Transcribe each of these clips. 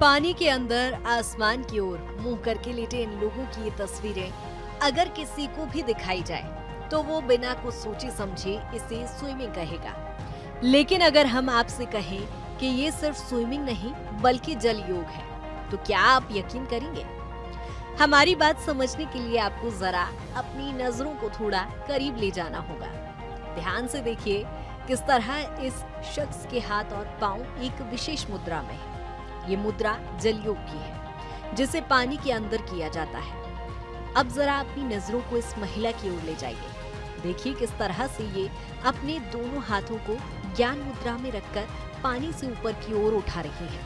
पानी के अंदर आसमान की ओर मुंह करके लेटे इन लोगों की ये तस्वीरें अगर किसी को भी दिखाई जाए तो वो बिना कुछ सोचे समझे इसे स्विमिंग कहेगा। लेकिन अगर हम आपसे कहें कि ये सिर्फ स्विमिंग नहीं बल्कि जल योग है तो क्या आप यकीन करेंगे? हमारी बात समझने के लिए आपको जरा अपनी नजरों को थोड़ा करीब ले जाना होगा। ध्यान से देखिए किस तरह इस शख्स के हाथ और पांव एक विशेष मुद्रा में है। ये मुद्रा जल योग की है जिसे पानी के अंदर किया जाता है। अब जरा अपनी नजरों को इस महिला की ओर ले जाइए। देखिए किस तरह से ये अपने दोनों हाथों को ज्ञान मुद्रा में रखकर पानी से ऊपर की ओर उठा रही है।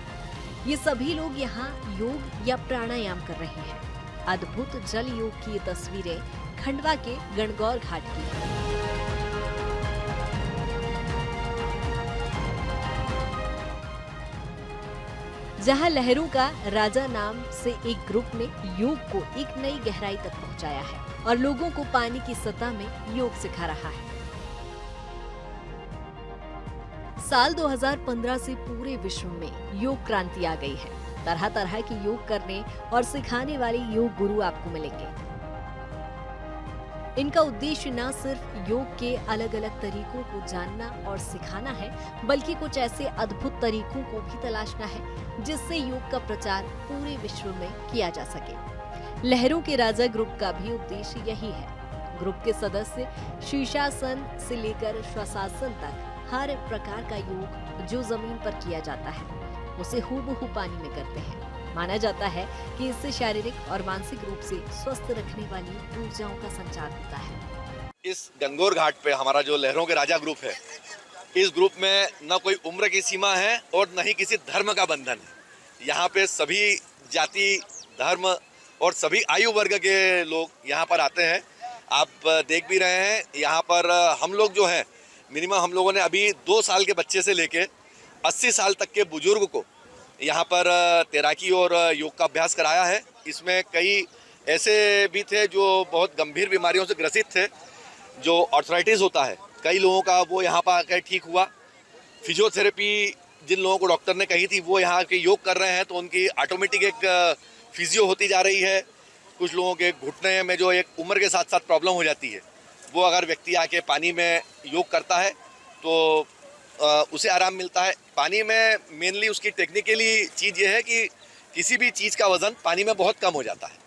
ये सभी लोग यहाँ योग या प्राणायाम कर रहे हैं। अद्भुत जल योग की ये तस्वीरें खंडवा के गणगौर घाट की है। जहां लहरों का राजा नाम से एक ग्रुप ने योग को एक नई गहराई तक पहुंचाया है और लोगों को पानी की सतह में योग सिखा रहा है। साल 2015 से पूरे विश्व में योग क्रांति आ गई है। तरह तरह के योग करने और सिखाने वाले योग गुरु आपको मिलेंगे। इनका उद्देश्य न सिर्फ योग के अलग अलग तरीकों को जानना और सिखाना है बल्कि कुछ ऐसे अद्भुत तरीकों को भी तलाशना है जिससे योग का प्रचार पूरे विश्व में किया जा सके। लहरों के राजा ग्रुप का भी उद्देश्य यही है। ग्रुप के सदस्य शीर्षासन से लेकर श्वासासन तक हर प्रकार का योग जो जमीन पर किया जाता है उसे हूबहू पानी में करते हैं। माना जाता है कि इससे शारीरिक और मानसिक रूप से स्वस्थ रखने वाली ऊर्जाओं का संचार होता है। इस गणगौर घाट पे हमारा जो लहरों के राजा ग्रुप है, इस ग्रुप में न कोई उम्र की सीमा है और न ही किसी धर्म का बंधन है। यहाँ पे सभी जाति, धर्म और सभी आयु वर्ग के लोग यहाँ पर आते हैं। आप देख भी रहे हैं यहाँ पर हम लोग जो हैं मिनिमम हम लोगों ने अभी 2 साल के बच्चे से लेके 80 साल तक के बुजुर्ग को यहाँ पर तैराकी और योग का अभ्यास कराया है। इसमें कई ऐसे भी थे जो बहुत गंभीर बीमारियों से ग्रसित थे, जो आर्थराइटिस होता है कई लोगों का, वो यहाँ पर आकर ठीक हुआ। फिजियोथेरेपी जिन लोगों को डॉक्टर ने कही थी वो यहाँ के योग कर रहे हैं तो उनकी ऑटोमेटिक एक फिजियो होती जा रही है। कुछ लोगों के घुटने में जो एक उम्र के साथ साथ प्रॉब्लम हो जाती है, वो अगर व्यक्ति आके पानी में योग करता है तो उसे आराम मिलता है। पानी में मेनली उसकी टेक्निकली चीज़ ये है कि किसी भी चीज़ का वजन पानी में बहुत कम हो जाता है।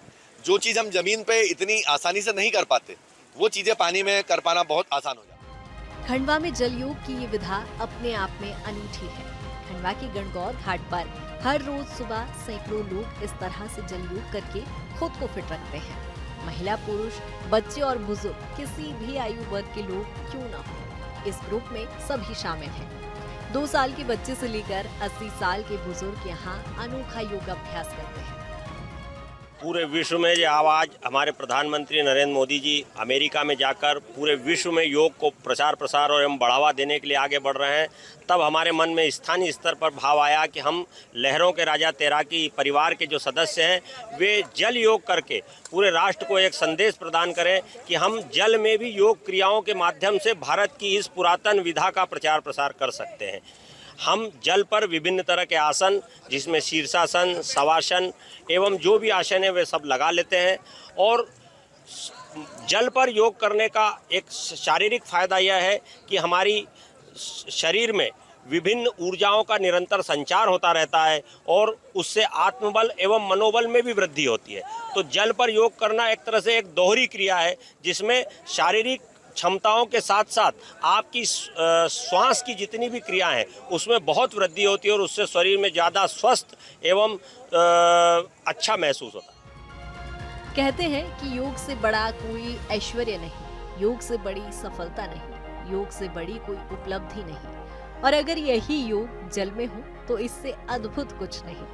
जो चीज़ हम ज़मीन पे इतनी आसानी से नहीं कर पाते वो चीज़ें पानी में कर पाना बहुत आसान हो जाता है। खंडवा में जल योग की ये विधा अपने आप में अनूठी है। खंडवा के गणगौर घाट पर हर रोज सुबह सैकड़ों लोग इस तरह से जल योग करके खुद को फिट रखते हैं। महिला, पुरुष, बच्चे और बुजुर्ग किसी भी आयु वर्ग के लोग क्यों न हो, इस ग्रुप में सभी शामिल हैं। 2 साल के बच्चे से लेकर 80 साल के बुजुर्ग यहाँ अनोखा योग अभ्यास करते हैं। पूरे विश्व में जो आवाज़ हमारे प्रधानमंत्री नरेंद्र मोदी जी अमेरिका में जाकर पूरे विश्व में योग को प्रचार प्रसार और एवं बढ़ावा देने के लिए आगे बढ़ रहे हैं, तब हमारे मन में स्थानीय स्तर पर भाव आया कि हम लहरों के राजा तैराकी परिवार के जो सदस्य हैं वे जल योग करके पूरे राष्ट्र को एक संदेश प्रदान करें कि हम जल में भी योग क्रियाओं के माध्यम से भारत की इस पुरातन विधा का प्रचार प्रसार कर सकते हैं। हम जल पर विभिन्न तरह के आसन जिसमें शीर्षासन, शवासन एवं जो भी आसन है वे सब लगा लेते हैं और जल पर योग करने का एक शारीरिक फायदा यह है कि हमारी शरीर में विभिन्न ऊर्जाओं का निरंतर संचार होता रहता है और उससे आत्मबल एवं मनोबल में भी वृद्धि होती है। तो जल पर योग करना एक तरह से एक दोहरी क्रिया है जिसमें शारीरिक क्षमताओं के साथ साथ आपकी श्वास की जितनी भी क्रिया है उसमें बहुत वृद्धि होती है और उससे शरीर में ज़्यादा स्वस्थ एवं अच्छा महसूस होता है। कहते हैं कि योग से बड़ा कोई ऐश्वर्य नहीं, योग से बड़ी सफलता नहीं, योग से बड़ी कोई उपलब्धि नहीं, और अगर यही योग जल में हो तो इससे अद्भुत कुछ नहीं।